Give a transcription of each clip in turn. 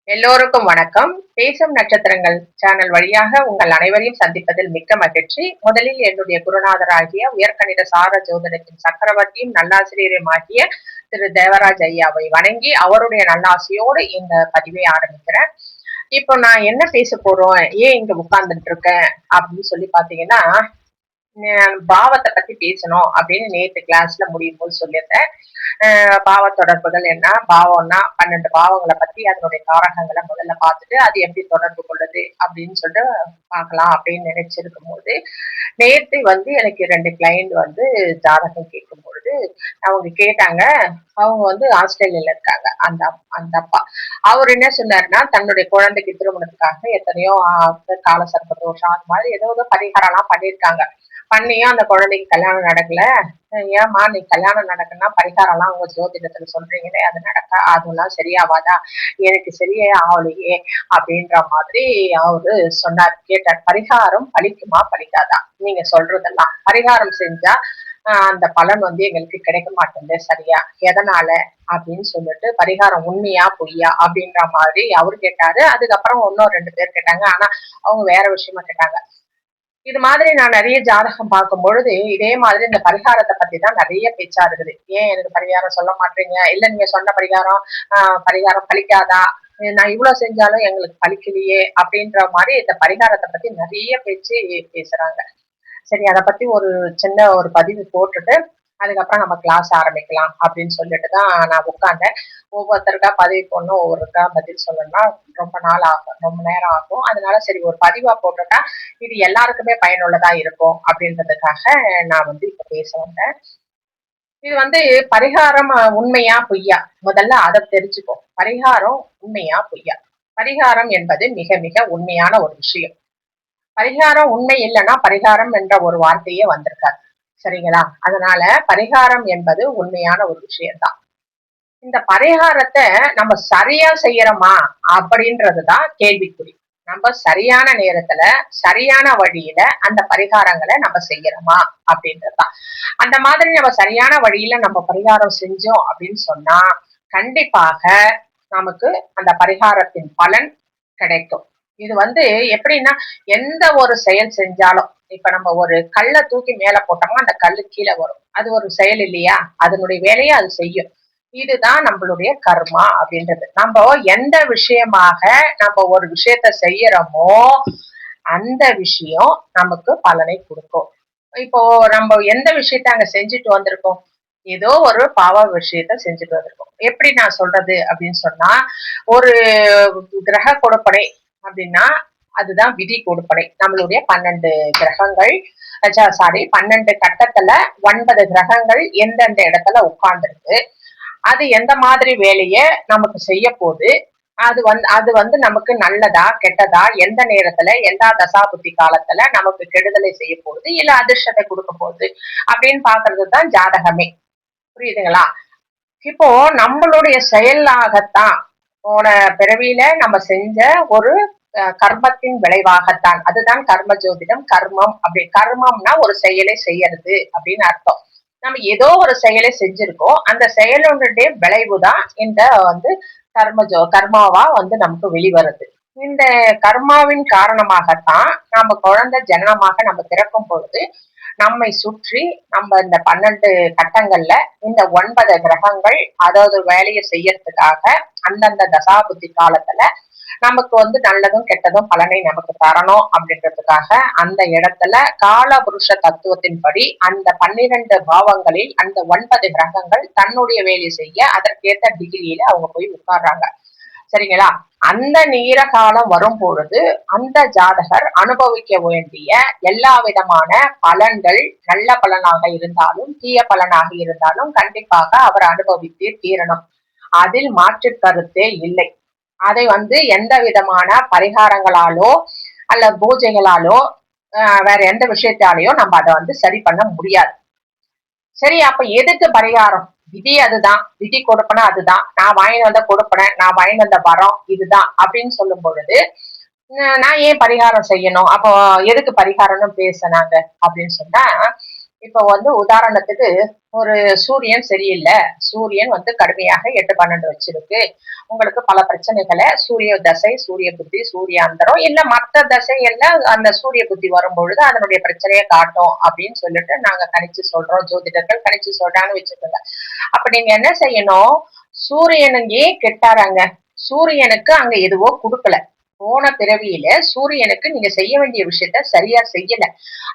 எல்லோருக்கும் வணக்கம். பேசும் நட்சத்திரங்கள் சேனல் வழியாக உங்கள் அனைவரையும் சந்திப்பதில் மிக்க மகிழ்ச்சி. முதலில் என்னுடைய குருநாதராகிய உயர்கணித சார ஜோதிடத்தின் சக்கரவர்த்தியும் நல்லாசிரியரும் ஆகிய திரு தேவராஜ் ஐயாவை வணங்கி அவருடைய நல்லாசியோடு இந்த பதிவை ஆரம்பிக்கிறேன். இப்போ நான் என்ன பேச போறோம், ஏன் இங்க உட்கார்ந்துட்டு இருக்கேன் அப்படின்னு சொல்லி பாத்தீங்கன்னா, பாவத்தை பத்தி பேசணும் அப்படின்னு நேத்து கிளாஸ்ல முடியும் போது சொல்லியிருந்தேன். பாவ தொடர்புகள் என்ன, பாவம்னா 12 பாவங்களை பத்தி அதனுடைய காரகங்களை முதல்ல பார்த்துட்டு அது எப்படி தொடர்பு கொள்ளுது அப்படின்னு சொல்லிட்டு பார்க்கலாம் அப்படின்னு நினைச்சிருக்கும் போது, நேத்து எனக்கு 2 கிளைண்ட் ஜாதகம் கேட்கும் பொழுது அவங்க கேட்டாங்க. அவங்க ஆஸ்திரேலியால இருக்காங்க. அந்த அப்பா அவர் என்ன சொன்னாருன்னா, தன்னுடைய குழந்தைக்கு திருமணத்துக்காக எத்தனையோ கால சர்ப்ப தோஷம் அது மாதிரி ஏதோ பரிகாரம் எல்லாம் பண்ணியிருக்காங்க. பண்ணியும் அந்த குழந்தைக்கு கல்யாணம் நடக்கல. ஏம்மா நீ கல்யாணம் நடக்குன்னா பரிகாரம் எல்லாம் உங்க ஜோதிடத்துல சொல்றீங்களே, அது அதெல்லாம் சரியாவாதா, எனக்கு சரியே ஆகலையே அப்படின்ற மாதிரி அவரு சொன்னார். கேட்டார், பரிகாரம் பலிக்குமா பலிக்காதா, நீங்க சொல்றதெல்லாம் பரிகாரம் செஞ்சா அந்த பலன் எங்களுக்கு கிடைக்க மாட்டேங்குது சரியா, எதனால அப்படின்னு சொல்லிட்டு, பரிகாரம் உண்மையா பொய்யா அப்படின்ற மாதிரி அவரு கேட்டாரு. அதுக்கப்புறம் இன்னும் 2 பேர் கேட்டாங்க. ஆனா அவங்க வேற விஷயமா கேட்டாங்க. இது மாதிரி நான் நிறைய ஜாதகம் பார்க்கும் பொழுது இதே மாதிரி இந்த பரிகாரத்தை பத்தி தான் நிறைய பேச்சா இருக்குது. ஏன் எனக்கு பரிகாரம் சொல்ல மாட்டீங்க, இல்ல நீங்க சொன்ன பரிகாரம் பலிக்காதா, நான் இவ்வளவு செஞ்சாலும் எங்களுக்கு பலிக்கலையே அப்படின்ற மாதிரி இந்த பரிகாரத்தை பத்தி நிறைய பேச்சு பேசுறாங்க. சரி, அதை பத்தி ஒரு சின்ன ஒரு பதிவு போட்டுட்டு அதுக்கப்புறம் நம்ம கிளாஸ் ஆரம்பிக்கலாம் அப்படின்னு சொல்லிட்டு தான் நான் உட்கார்ந்தேன். ஒவ்வொருத்தருக்கா பதிவு போடணும், ஒவ்வொருத்தருக்கா பதில் சொல்லணும்னா ரொம்ப நாள் ஆகும், ரொம்ப நேரம் ஆகும். அதனால சரி ஒரு பதிவா போட்டுட்டா இது எல்லாருக்குமே பயனுள்ளதா இருக்கும் அப்படின்றதுக்காக நான் இப்ப பேச வந்தேன். இது பரிகாரம் உண்மையா பொய்யா, முதல்ல அதை தெரிஞ்சுப்போம். பரிகாரம் உண்மையா பொய்யா? பரிகாரம் என்பது மிக மிக உண்மையான ஒரு விஷயம். பரிகாரம் உண்மை இல்லைன்னா பரிகாரம் என்ற ஒரு வார்த்தையே வந்திருக்காது. சரிங்களா? அதனால பரிகாரம் என்பது உண்மையான ஒரு விஷயம்தான். இந்த பரிகாரத்தை நம்ம சரியா செய்யறோமா அப்படின்றதுதான் கேள்விக்குறி. நம்ம சரியான நேரத்துல சரியான வழியில அந்த பரிகாரங்களை நம்ம செய்யறோமா அப்படின்றதுதான். அந்த மாதிரி நம்ம சரியான வழியில நம்ம பரிகாரம் செஞ்சோம் அப்படின்னு சொன்னா கண்டிப்பாக நமக்கு அந்த பரிகாரத்தின் பலன் கிடைக்கும். இது எப்படின்னா, எந்த ஒரு செயல் செஞ்சாலும், இப்ப நம்ம ஒரு கல்லை தூக்கி மேல போட்டோம்னா அந்த கல்லு கீழே வரும். அது ஒரு செயல் இல்லையா? அதனுடைய வேலையை அது செய்யும். இதுதான் நம்மளுடைய கர்மா அப்படின்றது. நம்ம எந்த விஷயமாக நம்ம ஒரு விஷயத்த செய்யறோமோ அந்த விஷயம் நமக்கு பலனை கொடுக்கும். இப்போ நம்ம எந்த விஷயத்த அங்க செஞ்சுட்டு வந்திருக்கோம், ஏதோ ஒரு பாவ விஷயத்த செஞ்சுட்டு வந்திருக்கோம். எப்படி நான் சொல்றது அப்படின்னு சொன்னா, ஒரு கிரக கொடுப்பனை அப்படின்னா அதுதான் விதி கொடுப்பனை. நம்மளுடைய 12 கிரகங்கள், 12 கட்டத்துல 9 கிரகங்கள் எந்தெந்த இடத்துல உட்கார்ந்துருக்கு, அது எந்த மாதிரி வேலைய நமக்கு செய்ய போகுது, அது நமக்கு நல்லதா கெட்டதா, எந்த நேரத்துல எந்த தசாபுத்தி காலத்துல நமக்கு கெடுதலை செய்ய போகுது இல்ல அதிர்ஷ்டத்தை கொடுக்க போகுது அப்படின்னு பாக்குறதுதான் ஜாதகமே. புரியுதுங்களா? இப்போ நம்மளுடைய செயலாகத்தான் போன பிறவியில நம்ம செஞ்ச ஒரு கர்மத்தின் விளைவாகத்தான், அதுதான் கர்ம ஜோதிடம். கர்மம் அப்படி, கர்மம்னா ஒரு செயலை செய்யறது அப்படின்னு அர்த்தம். நம்ம ஏதோ ஒரு செயலை செஞ்சிருக்கோம், அந்த செயலுடைய விளைவுதான் இந்த கர்மாவா நமக்கு வெளிவருது. இந்த கர்மாவின் காரணமாகத்தான் நம்ம குழந்தை ஜனனமாக நம்ம பிறக்கும் பொழுது நம்மை சுற்றி நம்ம இந்த 12 கட்டங்கள்ல இந்த 9 கிரகங்கள் அதாவது வேலையை செய்யறதுக்காக அந்தந்த தசாபுத்தி காலத்துல நமக்கு நல்லதும் கெட்டதும் பலனை நமக்கு தரணும் அப்படின்றதுக்காக அந்த இடத்துல கால புருஷ தத்துவத்தின்படி அந்த 12 பாவங்களில் அந்த 9 கிரகங்கள் தன்னுடைய வேலையை செய்ய அதற்கேற்ற டிகிரியில அவங்க போய் உட்கார்றாங்க. சரிங்களா? அந்த நீர காலம் வரும் பொழுது அந்த ஜாதகர் அனுபவிக்க வேண்டிய எல்லா விதமான பலன்கள், நல்ல பலனாக இருந்தாலும் தீய பலனாக இருந்தாலும் கண்டிப்பாக அவர் அனுபவித்தே தீரணும். அதில் மாற்று கருத்தே இல்லை. அதை எந்த விதமான பரிகாரங்களாலோ அல்ல பூஜைகளாலோ வேற எந்த விஷயத்தாலேயோ நம்ம அதை சரி பண்ண முடியாது. சரி, அப்ப எதுக்கு பரிகாரம்? விதி அதுதான், விதி கொடுப்பன அதுதான், நான் வாங்கி வந்த கொடுப்பன, நான் வாங்கி வந்த வரம் இதுதான் அப்படின்னு சொல்லும் பொழுது நான் ஏன் பரிகாரம் செய்யணும்? அப்போ எதுக்கு பரிகாரம்னு பேசினாங்க அப்படின்னு சொன்னா, இப்ப உதாரணத்துக்கு ஒரு சூரியன் சரியில்லை, சூரியன் கடுமையாக 8, 12 வச்சிருக்கு, உங்களுக்கு பல பிரச்சனைகளை சூரிய தசை, சூரிய புத்தி, சூரியாந்தரம் இல்ல மத்த தசைகள்ல அந்த சூரிய புத்தி வரும்பொழுது அதனுடைய பிரச்சனையை காட்டும் அப்படின்னு சொல்லிட்டு நாங்க கணிச்சு சொல்றோம், ஜோதிடர்கள் கணிச்சு சொல்றான்னு வச்சுக்கோங்க. அப்ப நீங்க என்ன செய்யணும், சூரியனுக்கு ஏன் கெட்டாராங்க, சூரியனுக்கு அங்க எதுவோ கொடுக்கல, போன பிறவியில சூரியனுக்கு நீங்க செய்ய வேண்டிய விஷயத்த சரியா செய்யல,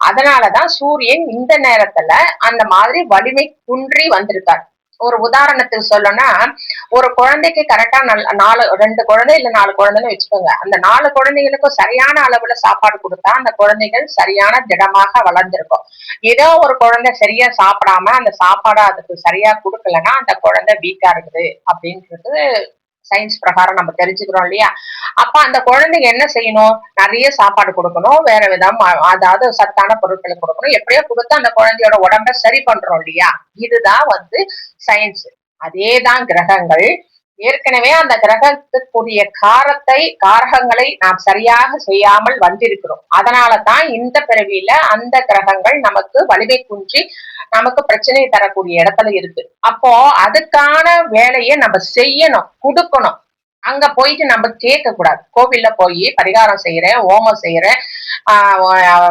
அதனாலதான் சூரியன் இந்த நேரத்துல அந்த மாதிரி வலிமை குன்றி வந்திருக்கார். ஒரு உதாரணத்துக்கு சொல்லணும்னா, ஒரு குழந்தைக்கு கரெக்டா 2 குழந்தை இல்ல 4 குழந்தைன்னு வச்சுக்கோங்க, அந்த 4 குழந்தைகளுக்கும் சரியான அளவுல சாப்பாடு கொடுத்தா அந்த குழந்தைகள் சரியான திடமாக வளர்ந்திருக்கும். ஏதோ ஒரு குழந்தை சரியா சாப்பிடாம அந்த சாப்பாடு அதுக்கு சரியா கொடுக்கலன்னா அந்த குழந்தை வீக்கா இருக்குது அப்படின்றது சயின்ஸ் பிரகாரம் நம்ம தெரிஞ்சுக்கிறோம் இல்லையா. அப்ப அந்த குழந்தைங்க என்ன செய்யணும், நிறைய சாப்பாடு கொடுக்கணும், வேற விதம் அதாவது சத்தான பொருட்களை கொடுக்கணும், எப்படியோ கொடுத்து அந்த குழந்தையோட உடம்ப சரி பண்றோம் இல்லையா. இதுதான் சயின்ஸ். அதேதான் கிரகங்கள். ஏற்கனவே அந்த கிரகத்துக்குரிய காரகங்களை நாம் சரியாக செய்யாமல் வந்திருக்கிறோம், அதனாலதான் இந்த பிறவியில அந்த கிரகங்கள் நமக்கு வலிமை குன்றி நமக்கு பிரச்சனையை தரக்கூடிய இடத்துல இருக்கு. அப்போ அதுக்கான வேலையை நம்ம செய்யணும், கொடுக்கணும். அங்க போயிட்டு நம்ம கேட்க கூடாது, கோவில்ல போய் பரிகாரம் செய்யறேன், ஓமம் செய்யறேன்,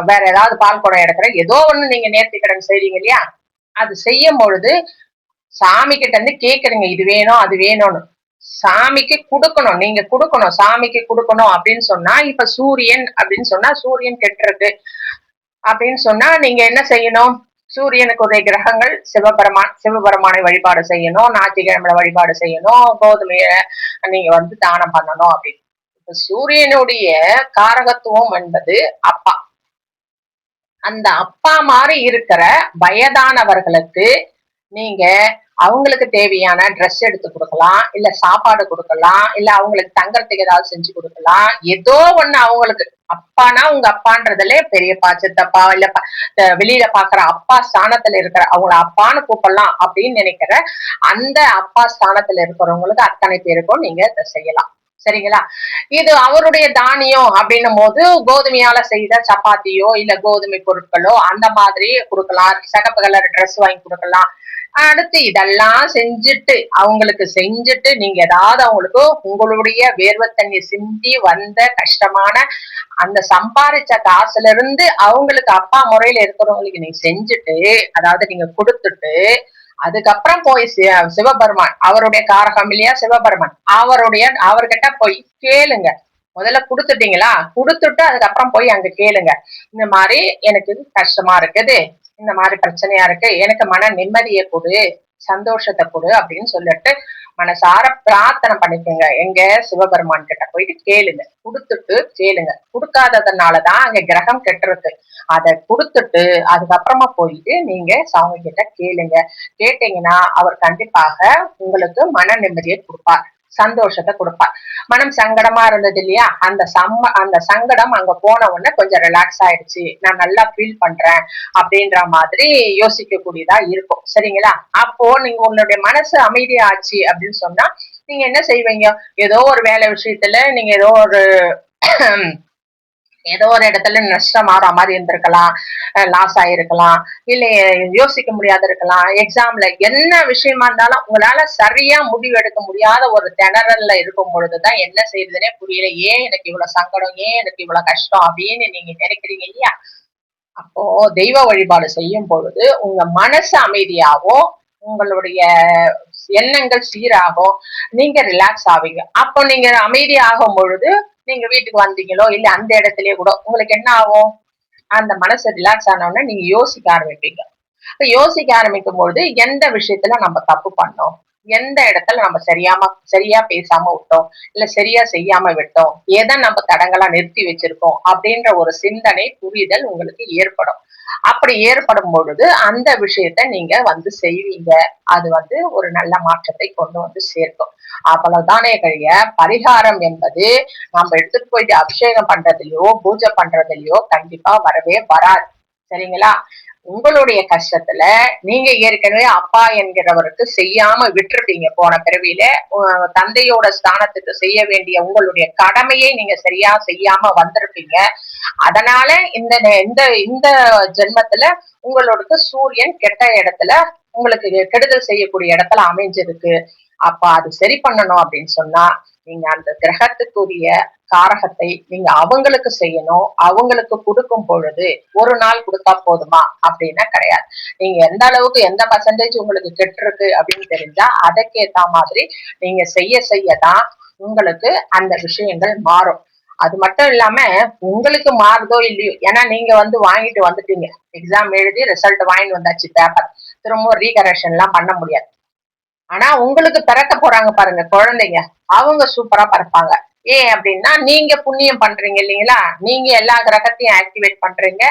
வேற ஏதாவது பால் குடம் எடுக்கிறேன், ஏதோ ஒண்ணு நீங்க நேர்த்திக்கடன் செய்றீங்க இல்லையா, அது செய்யும் பொழுது சாமி கிட்ட இருந்து கேக்குறீங்க, இது வேணும் அது வேணும்னு, சாமிக்கு கொடுக்கணும், நீங்க கொடுக்கணும், சாமிக்கு கொடுக்கணும் அப்படின்னு சொன்னா, இப்ப சூரியன் அப்படின்னு சொன்னா சூரியன் கெட்டுருக்கு அப்படின்னு சொன்னா நீங்க என்ன செய்யணும், சூரியனுக்கு உடைய கிரகங்கள் சிவபெருமானை வழிபாடு செய்யணும், ஞாயிற்றுக்கிழமை வழிபாடு செய்யணும், கோதுமைய நீங்க தானம் பண்ணணும் அப்படின்னு. இப்ப சூரியனுடைய காரகத்துவம் என்பது அப்பா. அந்த அப்பா மாதிரி இருக்கிற வயதானவர்களுக்கு நீங்க அவங்களுக்கு தேவையான ட்ரெஸ் எடுத்து கொடுக்கலாம், இல்ல சாப்பாடு கொடுக்கலாம், இல்ல அவங்களுக்கு தங்கறதுக்கு ஏதாவது செஞ்சு கொடுக்கலாம், ஏதோ ஒண்ணு அவங்களுக்கு. அப்பானா உங்க அப்பான்றதுல பெரியப்பா சித்தப்பா இல்ல வெளியில பாக்குற அப்பா ஸ்தானத்துல இருக்கிற அவங்கள அப்பான்னு கூப்பிடலாம் அப்படின்னு நினைக்கிற அந்த அப்பா ஸ்தானத்துல இருக்கிறவங்களுக்கு அத்தனை பேருக்கும் நீங்க இதை செய்யலாம். சரிங்களா. இது அவருடைய தானியம் அப்படின்னும் போது கோதுமையால செய்த சப்பாத்தியோ இல்ல கோதுமை பொருட்களோ அந்த மாதிரி கொடுக்கலாம், சிகப்பு கலர் ட்ரெஸ் வாங்கி கொடுக்கலாம். அடுத்து இதெல்லாம் அவங்களுக்கு செஞ்சுட்டு நீங்க ஏதாவது அவங்களுக்கு உங்களுடைய வேர்வை தண்ணி சிந்தி வந்த கஷ்டமான அந்த சம்பாதிச்ச காசுல இருந்து அவங்களுக்கு அப்பா முறையில இருக்கிறவங்களுக்கு நீங்க செஞ்சுட்டு, அதாவது நீங்க கொடுத்துட்டு, அதுக்கப்புறம் போய் சிவபெருமான் அவருடைய காரகம் இல்லையா சிவபெருமான், அவர்கிட்ட போய் கேளுங்க. முதல்ல கொடுத்துட்டீங்களா, கொடுத்துட்டு அதுக்கப்புறம் போய் அங்க கேளுங்க, இந்த மாதிரி எனக்கு கஷ்டமா இருக்குது, இந்த மாதிரி பிரச்சனையா இருக்கு, எனக்கு மன நிம்மதியை கொடு, சந்தோஷத்தை கொடு அப்படின்னு சொல்லிட்டு மனசார பிரார்த்தனை பண்ணிக்கோங்க. எங்க சிவபெருமான் கிட்ட போயிட்டு கேளுங்க, கொடுத்துட்டு கேளுங்க. கொடுக்காததுனாலதான் அங்க கிரகம் கெட்டுருக்கு. அதை கொடுத்துட்டு அதுக்கப்புறமா போயிட்டு நீங்க அவங்க கிட்ட கேளுங்க. கேட்டீங்கன்னா அவர் கண்டிப்பாக உங்களுக்கு மன நிம்மதியை கொடுப்பார், சந்தோஷத்தை கொடுப்பார். மனம் சங்கடமா இருந்தது இல்லையா, அந்த சங்கடம் அங்க போன உடனே கொஞ்சம் ரிலாக்ஸ் ஆயிடுச்சு, நான் நல்லா ஃபீல் பண்றேன் அப்படின்ற மாதிரி யோசிக்க கூடியதா இருக்கும். சரிங்களா. அப்போ நீங்க உங்களுடைய மனசு அமைதியாச்சு அப்படின்னு சொன்னா நீங்க என்ன செய்வீங்க, ஏதோ ஒரு வேலை விஷயத்துல நீங்க ஏதோ ஒரு இடத்துல நஷ்டம் ஆற மாதிரி இருந்திருக்கலாம், லாஸ் ஆயிருக்கலாம், இல்ல யோசிக்க முடியாத இருக்கலாம், எக்ஸாம்ல என்ன விஷயமா இருந்தாலும் உங்களால சரியா முடிவு எடுக்க முடியாத ஒரு திணறல்ல இருக்கும் பொழுதுதான் என்ன செய்யுதுன்னே புரியல, ஏன் எனக்கு இவ்வளவு சங்கடம், ஏன் எனக்கு இவ்வளவு கஷ்டம் அப்படின்னு நீங்க நினைக்கிறீங்க இல்லையா. அப்போ தெய்வ வழிபாடு செய்யும் பொழுது உங்க மனசு அமைதியாகும், உங்களுடைய எண்ணங்கள் சீராகும், நீங்க ரிலாக்ஸ் ஆவீங்க. அப்போ நீங்க அமைதியாகும் பொழுது நீங்க வீட்டுக்கு வந்தீங்களோ இல்ல அந்த இடத்துலயே கூட உங்களுக்கு என்ன ஆகும், அந்த மனசு ரிலாக்ஸ் ஆனோம்னா நீங்க யோசிக்க ஆரம்பிப்பீங்க. யோசிக்க ஆரம்பிக்கும் பொழுது எந்த விஷயத்துல நம்ம தப்பு பண்ணோம், எந்த இடத்துல நம்ம சரியா பேசாம விட்டோம், இல்ல சரியா செய்யாம விட்டோம், எதை நம்ம தடங்களா நிறுத்தி வச்சிருக்கோம் அப்படின்ற ஒரு சிந்தனை புரிதல் உங்களுக்கு ஏற்படும். அப்படி ஏற்படும் பொழுது அந்த விஷயத்த நீங்க செய்வீங்க. அது ஒரு நல்ல மாற்றத்தை கொண்டு சேர்க்கும். அவ்வளவுதானே கழிய பரிகாரம் என்பது நம்ம எடுத்துட்டு போயிட்டு அபிஷேகம் பண்றதுலயோ பூஜை பண்றதுலயோ கண்டிப்பா வரவே வராது. சரிங்களா. உங்களுடைய கஷ்டத்துல நீங்க ஏற்கனவே அப்பா என்கிறவருக்கு செய்யாம விட்டுருப்பீங்க. போன பிறவியில தந்தையோட ஸ்தானத்துக்கு செய்ய வேண்டிய உங்களுடைய கடமையை நீங்க சரியா செய்யாம வந்திருப்பீங்க. அதனால இந்த இந்த இந்த ஜென்மத்துல உங்களுக்கு சூரியன் கெட்ட இடத்துல உங்களுக்கு கெடுதல் செய்யக்கூடிய இடத்துல அமைஞ்சிருக்கு. அப்ப அது சரி பண்ணணும் அப்படின்னு சொன்னா நீங்க அந்த கிரகத்துக்குரிய காரகத்தை நீங்க அவங்களுக்கு செய்யணும். அவங்களுக்கு கொடுக்கும் பொழுது ஒரு நாள் கொடுத்தா போதுமா அப்படின்னா கிடையாது. நீங்க எந்த அளவுக்கு எந்த பர்சன்டேஜ் உங்களுக்கு கெட்டிருக்கு அப்படின்னு தெரிஞ்சா அதுக்கேத்த மாதிரி நீங்க செய்யதான் உங்களுக்கு அந்த விஷயங்கள் மாறும். அது மட்டும் இல்லாம உங்களுக்கு மாறுதோ இல்லையோ, ஏன்னா நீங்க வாங்கிட்டு வந்துட்டீங்க, எக்ஸாம் எழுதி ரிசல்ட் வாங்கிட்டு வந்தாச்சு, பேப்பர் திரும்ப ரீகரெக்ஷன் எல்லாம் பண்ண முடியாது. ஆனா உங்களுக்கு பிறக்க போறாங்க பாருங்க குழந்தைங்க, அவங்க சூப்பரா பிறப்பாங்க. ஏன் அப்படின்னா நீங்க புண்ணியம் பண்றீங்க இல்லைங்களா, நீங்க எல்லா கிரகத்தையும் ஆக்டிவேட் பண்றீங்க,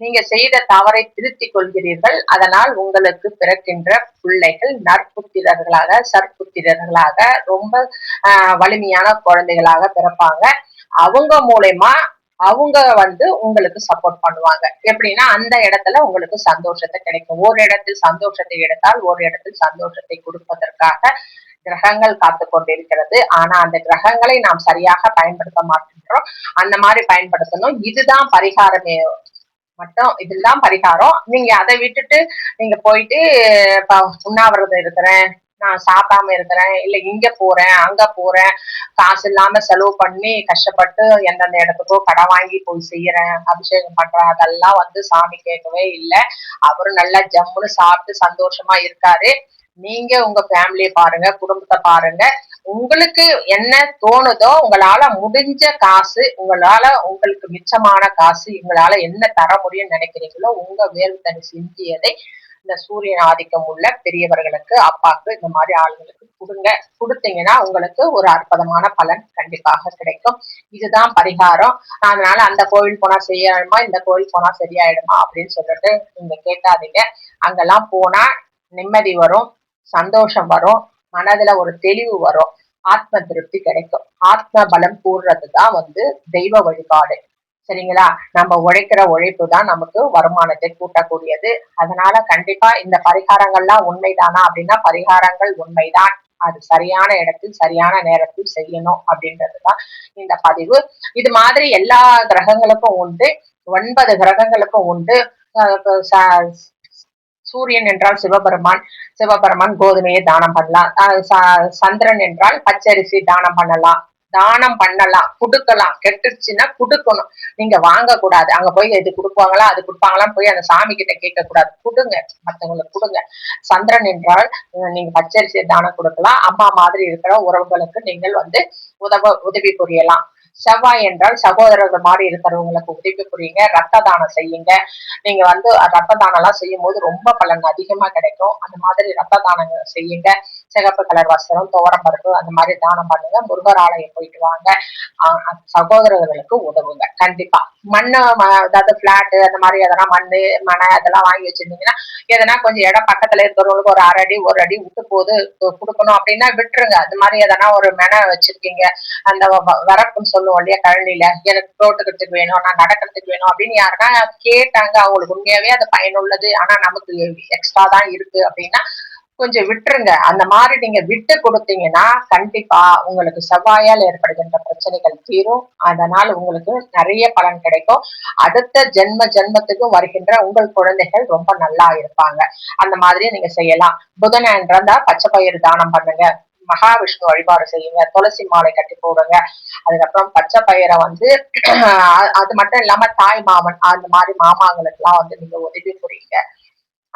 நீங்க செய்த தவறை திருத்திக் கொள்கிறீர்கள். அதனால் உங்களுக்கு பிறக்கின்ற பிள்ளைகள் நற்புத்திரர்களாக சற்புத்திரர்களாக ரொம்ப வலிமையான குழந்தைகளாக பிறப்பாங்க. அவங்க மூலயமா அவங்க உங்களுக்கு சப்போர்ட் பண்ணுவாங்க. எப்படின்னா அந்த இடத்துல உங்களுக்கு சந்தோஷத்தை கிடைக்கும். ஒரு இடத்தில் சந்தோஷத்தை எடுத்தால் ஒரு இடத்தில் சந்தோஷத்தை கொடுப்பதற்காக கிரகங்கள் காத்து கொண்டிருக்கிறது. ஆனா அந்த கிரகங்களை நாம் சரியாக பயன்படுத்த மாட்டேன்றோம். அந்த மாதிரி பயன்படுத்தணும். இதுதான் பரிகாரமே மட்டும், இதுதான் பரிகாரம். நீங்க அதை விட்டுட்டு நீங்க போயிட்டு உண்ணாவிரதம் இருக்கிறேன், நான் சாப்பிடாம இருக்கிறேன், இல்ல இங்க போறேன் அங்க போறேன், காசு இல்லாம செலவு பண்ணி கஷ்டப்பட்டு எந்தெந்த இடத்துக்கோ கடன் வாங்கி போய் செய்யறேன், அபிஷேகம் பண்றேன், அதெல்லாம் சாமி கேட்கவே இல்லை. அவரும் நல்லா ஜம்முன்னு சாப்பிட்டு சந்தோஷமா இருக்காரு. நீங்க உங்க ஃபேமிலியை பாருங்க, குடும்பத்தை பாருங்க. உங்களுக்கு என்ன தோணுதோ, உங்களால முடிஞ்ச காசு, உங்களுக்கு மிச்சமான காசு, உங்களால என்ன தர முடியும்னு நினைக்கிறீங்களோ உங்க வேர்வு தனி சிந்தியதை இந்த சூரியன் ஆதிக்கம் உள்ள பெரியவர்களுக்கு, அப்பாக்கு, இந்த மாதிரி ஆளுங்களுக்கு கொடுங்க. கொடுத்தீங்கன்னா உங்களுக்கு ஒரு அற்புதமான பலன் கண்டிப்பாக கிடைக்கும். இதுதான் பரிகாரம். அதனால அந்த கோவில் போனா சரியாயிடுமா, இந்த கோவில் போனா சரியாயிடுமா அப்படின்னு சொல்லிட்டு நீங்க கேட்காதீங்க. அங்கெல்லாம் போனா நிம்மதி வரும், சந்தோஷம் வரும், மனதுல ஒரு தெளிவு வரும், ஆத்ம திருப்தி கிடைக்கும். ஆத்ம பலம் கூடுறதுதான் தெய்வ வழிபாடு. சரிங்களா? நம்ம உழைக்கிற உழைப்பு தான் நமக்கு வருமானத்தை கூட்டக்கூடியது. அதனால கண்டிப்பா இந்த பரிகாரங்கள்லாம் உண்மைதானா அப்படின்னா பரிகாரங்கள் உண்மைதான். அது சரியான இடத்தில் சரியான நேரத்தில் செய்யணும் அப்படின்றதுதான் இந்த பதிவு. இது மாதிரி எல்லா கிரகங்களுக்கும் உண்டு, 9 கிரகங்களுக்கும் உண்டு. சூரியன் என்றால் சிவபெருமான், சிவபெருமான் கோதுமையை தானம் பண்ணலாம். சந்திரன் என்றால் பச்சரிசி தானம் பண்ணலாம். தானம் பண்ணலாம், குடுக்கலாம். கெட்டுருச்சுன்னா குடுக்கணும். நீங்க வாங்க கூடாது. அங்க போய் இது கொடுப்பாங்களா அது கொடுப்பாங்களான்னு போய் அந்த சாமி கிட்ட கேட்க கூடாது. கொடுங்க, மத்தவங்களுக்கு கொடுங்க. சந்திரன் என்றால் நீங்க பச்சரிசி தானம் கொடுக்கலாம். அம்மா மாதிரி இருக்கிற உறவுகளுக்கு நீங்கள் உதவி புரியலாம். செவ்வாய் என்றால் சகோதரர்கள் மாதிரி இருக்கிறவங்களுக்கு உதவி புரியுங்க. ரத்த தானம் செய்யுங்க. நீங்க ரத்த தானம் எல்லாம் செய்யும் போது ரொம்ப பலன் அதிகமா கிடைக்கும். அந்த மாதிரி ரத்த தானங்கள் செய்யுங்க. சிகப்பு கலர் வஸ்திரம், துவரம் பருப்பு அந்த மாதிரி தானம் பண்ணுங்க. முருகர் ஆலயம் போயிட்டு வாங்க. சகோதரர்களுக்கு உதவுங்க கண்டிப்பா. மண்ணு அதாவது பிளாட் அந்த மாதிரி எதனா மண்ணு மனை அதெல்லாம் வாங்கி வச்சிருந்தீங்கன்னா, எதனா கொஞ்சம் இடம் பக்கத்துல இருக்கிறவங்களுக்கு ஒரு 1/2 அடி 1 அடி விட்டு போது கொடுக்கணும் அப்படின்னா விட்டுருங்க. அது மாதிரி எதனா ஒரு மெனை வச்சிருக்கீங்க, அந்த வரப்புன்னு சொல்லுவோம் இல்லையா கழனில, எனக்கு தோட்டத்துக்கு வேணும், நான் நடக்கிறதுக்கு வேணும் அப்படின்னு யாருன்னா கேட்டாங்க, அவங்களுக்கு உண்மையாவே அது பயனுள்ளது, ஆனா நமக்கு எக்ஸ்ட்ரா தான் இருக்கு அப்படின்னா கொஞ்சம் விட்டுருங்க. அந்த மாதிரி நீங்க விட்டு கொடுத்தீங்கன்னா கண்டிப்பா உங்களுக்கு செவ்வாயால் ஏற்படுகின்ற பிரச்சனைகள் தீரும். அதனால் உங்களுக்கு நிறைய பலன் கிடைக்கும். அடுத்த ஜென்மத்துக்கும் வருகின்ற உங்கள் குழந்தைகள் ரொம்ப நல்லா இருப்பாங்க. அந்த மாதிரி நீங்க செய்யலாம். புதன் என்றா பச்சை பயிறு தானம் பண்ணுங்க, மகாவிஷ்ணு வழிபாடு செய்யுங்க, துளசி மாலை கட்டி போடுங்க. அதுக்கப்புறம் பச்சை பயிரை அது மட்டும் இல்லாம தாய் மாமன் அந்த மாதிரி மாமாங்களுக்கு எல்லாம் நீங்க உதவி புரியுங்க.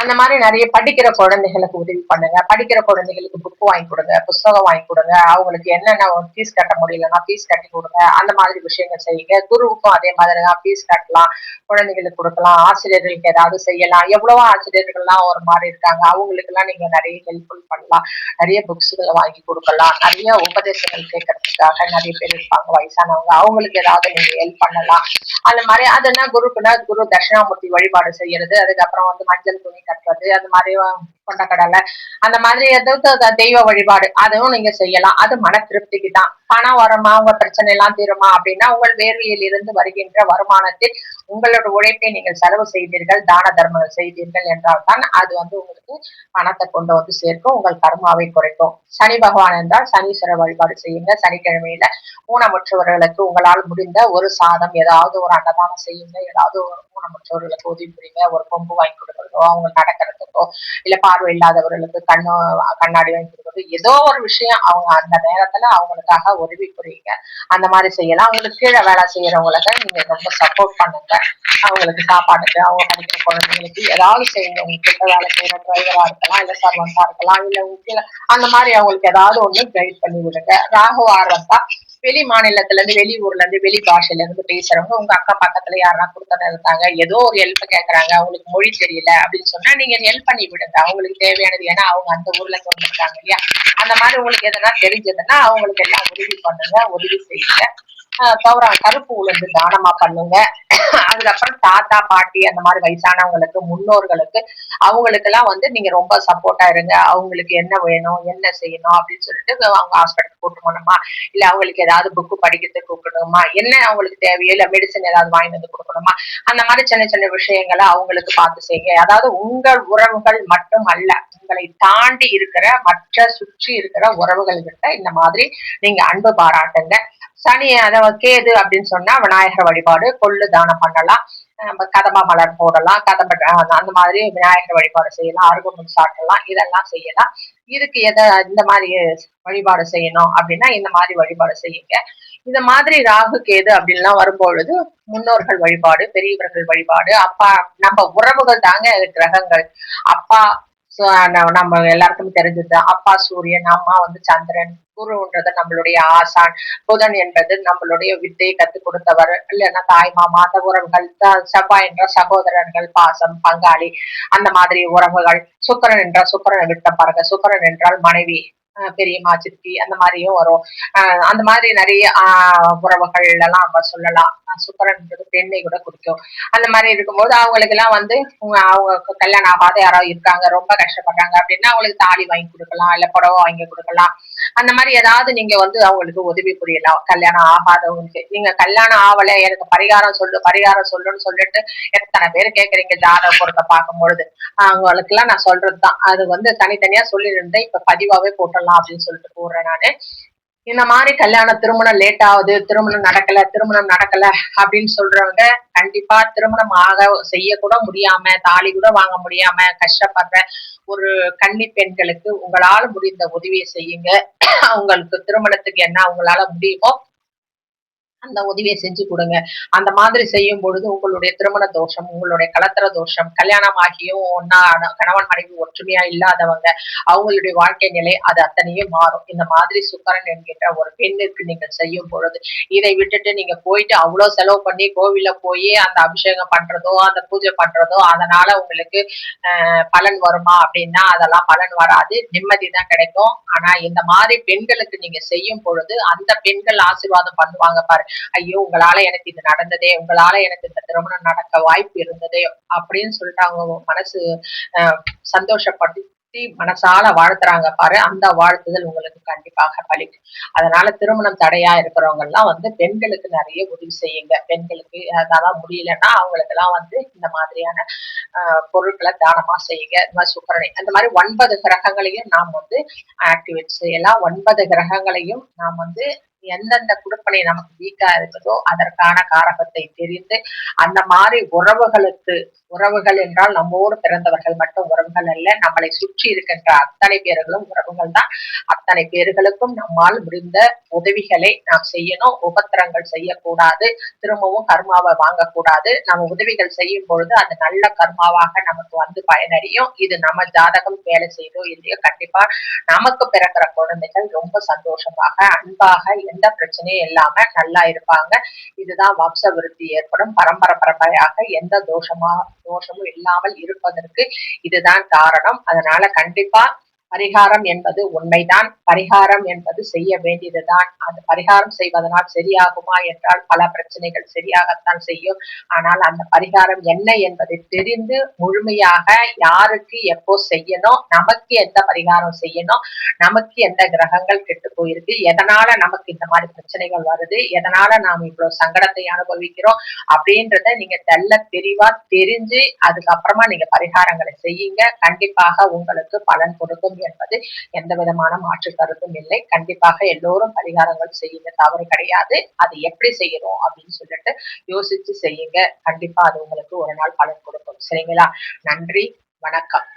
அந்த மாதிரி நிறைய படிக்கிற குழந்தைகளுக்கு உதவி பண்ணுங்க. படிக்கிற குழந்தைகளுக்கு புக் வாங்கி கொடுங்க, புஸ்தகம் வாங்கி கொடுங்க. அவங்களுக்கு என்னென்ன ஃபீஸ் கட்ட முடியலன்னா ஃபீஸ் கட்டி கொடுங்க. அந்த மாதிரி விஷயங்கள் செய்யுங்க. குருவுக்கும் அதே மாதிரிதான் ஃபீஸ் கட்டலாம், குழந்தைகளுக்கு கொடுக்கலாம், ஆசிரியர்களுக்கு ஏதாவது செய்யலாம். எவ்வளவோ ஆசிரியர்கள்லாம் ஒரு மாதிரி இருக்காங்க, அவங்களுக்கு எல்லாம் நீங்க நிறைய ஹெல்ப்ஃபுல் பண்ணலாம். நிறைய புக்ஸ்களை வாங்கி கொடுக்கலாம். நிறைய உபதேசங்கள் கேட்கறதுக்காக நிறைய பேர் இருப்பாங்க வயசானவங்க, அவங்களுக்கு ஏதாவது நீங்க ஹெல்ப் பண்ணலாம். அந்த மாதிரி அதுனா குருக்குன்னா குரு தட்சிணாமூர்த்தி வழிபாடு செய்யறது, அதுக்கப்புறம் மஞ்சள் துணி கட்டுறது, அந்த மாதிரி கொண்டக்கடலை, அந்த மாதிரி ஏதாவது தெய்வ வழிபாடு அதுவும் நீங்க செய்யலாம். அது மன திருப்திக்கு தான். பணம் வருமா, உங்க பிரச்சனை எல்லாம் தீருமா அப்படின்னா, உங்கள் வேர்வையில் இருந்து வருகின்ற வருமானத்தில் உங்களோட உழைப்பை நீங்கள் செலவு செய்தீர்கள், தான தர்மங்கள் செய்தீர்கள் என்றால் தான் அது உங்களுக்கு பணத்தை கொண்டு சேர்க்கும், உங்கள் கர்மாவை குறைக்கும். சனி பகவான் என்றால் சனீஸ்வர வழிபாடு செய்யுங்க. சனிக்கிழமையில ஊனமுற்றவர்களுக்கு உங்களால் முடிந்த ஒரு சாதம், ஏதாவது ஒரு அன்னதானம் செய்யுங்க. ஏதாவது ஒரு ஊனமுற்றவர்களுக்கு உதவி புரியுங்க. ஒரு கொம்பு வாங்கி கொடுக்கறதோ, அவங்க நடக்கிறதுக்கோ, இல்ல பார்வை இல்லாதவர்களுக்கு கண்ணாடி வாங்கி கொடுக்கறதோ, ஏதோ ஒரு விஷயம் அவங்க அந்த நேரத்துல அவங்களுக்காக உதவி புரியுங்க. அந்த மாதிரி செய்யலாம். அவங்களுக்கு கீழே வேலை செய்யறவங்களுக்கு நீங்க ரொம்ப சப்போர்ட் பண்ணுங்க. அவங்களுக்கு சாப்பாடுக்கு, அவங்க படிக்கிற குழந்தைங்களுக்கு ஏதாவது செய்யுங்க. உங்ககிட்ட வேலை செய்யற டிரைவரா இருக்கலாம், இல்ல சர்வெண்டா இருக்கலாம், இல்ல உங்களுக்கு அந்த மாதிரி அவங்களுக்கு ஏதாவது ஒண்ணு கைட் பண்ணி விடுங்க. ராகு ஆர்வத்தா வெளி மாநிலத்துல இருந்து, வெளியூர்ல இருந்து, வெளி பாஷையில இருந்து பேசுறவங்க உங்க அக்கம் பக்கத்துல யாரா கொடுத்தன இருக்காங்க, ஏதோ ஒரு ஹெல்ப் கேக்குறாங்க, அவங்களுக்கு மொழி தெரியல அப்படின்னு சொன்னா நீங்க ஹெல்ப் பண்ணி விடுங்க. அவங்களுக்கு தேவையானது, ஏன்னா அவங்க அந்த ஊர்ல இருந்து வந்திருக்காங்க இல்லையா. அந்த மாதிரி உங்களுக்கு எதனா தெரிஞ்சதுன்னா அவங்களுக்கு எல்லாம் உதவி பண்ணுங்க, உதவி செய்யுங்க. கருப்பு உளுந்து தானமா பண்ணுங்க. அதுக்கப்புறம் தாத்தா பாட்டி அந்த மாதிரி வயசானவங்களுக்கு, முன்னோர்களுக்கு, அவங்களுக்கு எல்லாம் நீங்க ரொம்ப சப்போர்ட்டா இருங்க. அவங்களுக்கு என்ன வேணும், என்ன செய்யணும் அப்படின்னு சொல்லிட்டு அவங்க ஹாஸ்பிட்டல் கூட்டு போகணுமா, இல்ல அவங்களுக்கு ஏதாவது புக்கு படிக்கிறதுக்கு கூப்பிடணுமா, என்ன அவங்களுக்கு தேவையோ, இல்ல மெடிசன் ஏதாவது வாங்கி வந்து கொடுக்கணுமா, அந்த மாதிரி சின்ன சின்ன விஷயங்களை அவங்களுக்கு பார்த்து செய்யுங்க. அதாவது உங்கள் உறவுகள் மட்டும் அல்ல, உங்களை தாண்டி இருக்கிற மற்ற சுற்றி இருக்கிற உறவுகள் கிட்ட இந்த மாதிரி நீங்க அன்பு பாராட்டுங்க. சனி அதாவது கேது அப்படின்னு சொன்னா விநாயகர் வழிபாடு, கொள்ளு தானம் பண்ணலாம், கதம்ப மலர் போடலாம், அந்த மாதிரி விநாயகர் வழிபாடு செய்யலாம், அருகம்புல் சாட்டலாம், இதெல்லாம் செய்யலாம். இதுக்கு இந்த மாதிரி வழிபாடு செய்யணும் அப்படின்னா இந்த மாதிரி வழிபாடு செய்யுங்க. இந்த மாதிரி ராகு கேது அப்படின்லாம் வரும்பொழுது முன்னோர்கள் வழிபாடு, பெரியவர்கள் வழிபாடு, அப்பா, நம்ம உறவுகள் தாங்க கிரகங்கள். அப்பா நம்ம எல்லாருக்குமே தெரிஞ்சது, அப்பா சூரியன், அம்மா சந்திரன், குருன்றது நம்மளுடைய ஆசான், புதன் என்பது நம்மளுடைய வித்தையை கத்துக் கொடுத்தவர், இல்லைன்னா தாய் மாமா, அந்த உறவுகள், செவ்வாய் என்ற சகோதரர்கள், பாசம், பங்காளி, அந்த மாதிரி உறவுகள், சுக்கிரன் என்றால் சுக்கிரனை விட்ட பாருங்க, சுக்கிரன் என்றால் மனைவி, பெரியம்மா, சித்தி, அந்த மாதிரியும் வரும். அந்த மாதிரி நிறைய உறவுகள் எல்லாம் நம்ம சொல்லலாம். சுக்கிரன்றது பெண்ணை கூட குறிக்கும். அந்த மாதிரி இருக்கும்போது அவங்களுக்கு எல்லாம் அவங்க கல்யாணம் ஆகாத யாராவது இருக்காங்க, ரொம்ப கஷ்டப்படுறாங்க அப்படின்னா அவங்களுக்கு தாலி வாங்கி கொடுக்கலாம், இல்ல புடவை வாங்கி கொடுக்கலாம். அந்த மாதிரி ஏதாவது நீங்க அவங்களுக்கு உதவி புரியலாம். கல்யாணம் ஆகாதவங்களுக்கு, நீங்க கல்யாணம் ஆவல, எனக்கு பரிகாரம் சொல்லு, பரிகாரம் சொல்லுன்னு சொல்லிட்டு எத்தனை பேர் கேக்குறீங்க ஜாதக பொருத்தை பார்க்கும்பொழுது. அவங்களுக்கு எல்லாம் நான் சொல்றதுதான், அது தனித்தனியா சொல்லியிருந்தேன், இப்ப பதிவாவே போட்டுடலாம் அப்படின்னு சொல்லிட்டு போடுறேன் நானு. இந்த மாதிரி கல்யாணம், திருமணம் லேட் ஆகுது, திருமணம் நடக்கல அப்படின்னு சொல்றவங்க கண்டிப்பா திருமணம் செய்ய கூட முடியாம, தாலி கூட வாங்க முடியாம கஷ்டப்படுற ஒரு கன்னி பெண்களுக்கு உங்களால முடிந்த உதவியை செய்யுங்க. அவங்களுக்கு திருமணத்துக்கு என்ன உங்களால முடியுமோ அந்த உதவியை செஞ்சு கொடுங்க. அந்த மாதிரி செய்யும் பொழுது உங்களுடைய திருமண தோஷம், உங்களுடைய கலத்திர தோஷம், கல்யாணம் ஆகியும் ஒன்னா கணவன் மனைவி ஒற்றுமையா இல்லாதவங்க, அவங்களுடைய வாழ்க்கை நிலை அது அத்தனையும் மாறும். இந்த மாதிரி சுக்கிரன் என்கின்ற ஒரு பெண்ணுக்கு நீங்கள் செய்யும் பொழுது, இதை விட்டுட்டு நீங்க போயிட்டு அவ்வளவு செலவு பண்ணி கோவில்ல போய் அந்த அபிஷேகம் பண்றதோ, அந்த பூஜை பண்றதோ, அதனால உங்களுக்கு பலன் வருமா அப்படின்னா அதெல்லாம் பலன் வராது, நிம்மதி தான் கிடைக்கும். ஆனா இந்த மாதிரி பெண்களுக்கு நீங்க செய்யும் பொழுது அந்த பெண்கள் ஆசீர்வாதம் பண்ணுவாங்க பாரு, ஐயோ உங்களால எனக்கு இது நடந்ததே, உங்களால எனக்கு இந்த திருமணம் நடக்க வாய்ப்பு இருந்ததே அப்படின்னு சொல்லிட்டு அவங்க மனசு சந்தோஷப்பட்டு மனசால வாழ்த்துறாங்க பாரு, அந்த வாழ்த்துதல் உங்களுக்கு கண்டிப்பாக பலிக்கும். அதனால திருமணம் தடையா இருக்கிறவங்க எல்லாம் பெண்களுக்கு நிறைய உதவி செய்யுங்க. பெண்களுக்கு அதெல்லாம் முடியலன்னா அவங்களுக்கு எல்லாம் இந்த மாதிரியான பொருட்களை தானமா செய்யுங்க. இந்த மாதிரி சுக்கிரனை, அந்த மாதிரி 9 கிரகங்களையும் நாம் ஆக்டிவேட் செய்யலாம். 9 கிரகங்களையும் நாம் எந்தெந்த குடுப்பனை நமக்கு வீக்கா இருக்குதோ அதற்கான காரகத்தை தெரிந்து அந்த மாதிரி உறவுகள் என்றால் நம்மோடு பிறந்தவர்கள் மட்டும் உறவுகள் அல்ல, நம்மளை சுற்றி இருக்கின்ற அத்தனை பேர்களும் உறவுகள் தான். அத்தனை பேர்களுக்கும் நம்மால் முடிந்த உதவிகளை நாம் செய்யணும். உபத்திரங்கள் செய்யக்கூடாது, திரும்பவும் கர்மாவை வாங்கக்கூடாது. நம்ம உதவிகள் செய்யும் பொழுது அது நல்ல கர்மாவாக நமக்கு பயனடையும். இது நம்ம ஜாதகம் வேலை செய்தோ இல்லையோ கண்டிப்பா நமக்கு பிறக்கிற குழந்தைகள் ரொம்ப சந்தோஷமாக, அன்பாக, எந்த பிரச்சனையும் இல்லாம நல்லா இருப்பாங்க. இதுதான் வம்ச விருத்தி ஏற்படும். பரம்பரையாக எந்த தோஷமும் இல்லாமல் இருப்பதற்கு இதுதான் காரணம். அதனால கண்டிப்பா பரிகாரம் என்பது உண்மைதான். பரிகாரம் என்பது செய்ய வேண்டியதுதான். அந்த பரிகாரம் செய்வதனால் சரியாகுமா என்றால் பல பிரச்சனைகள் சரியாகத்தான் செய்யும். ஆனால் அந்த பரிகாரம் என்ன என்பதை தெரிந்து முழுமையாக யாருக்கு எப்போ செய்யணும், நமக்கு எந்த பரிகாரம் செய்யணும், நமக்கு எந்த கிரகங்கள் கெட்டு போயிருக்கு, எதனால நமக்கு இந்த மாதிரி பிரச்சனைகள் வருது, எதனால நாம் இவ்வளவு சங்கடத்தை அனுபவிக்கிறோம் அப்படின்றத நீங்க தெள்ள தெளிவா தெரிஞ்சு அதுக்கப்புறமா நீங்க பரிகாரங்களை செய்யுங்க. கண்டிப்பாக உங்களுக்கு பலன் கொடுக்கும் என்பது எந்த விதமான மாற்று கருத்தும் இல்லை. கண்டிப்பாக எல்லோரும் பரிகாரங்கள் செய்யுங்க, தவறு கிடையாது. அது எப்படி செய்யணும் அப்படின்னு சொல்லிட்டு யோசிச்சு செய்யுங்க. கண்டிப்பா அது உங்களுக்கு ஒரு நாள் பலன் கொடுக்கும். சரிங்களா? நன்றி, வணக்கம்.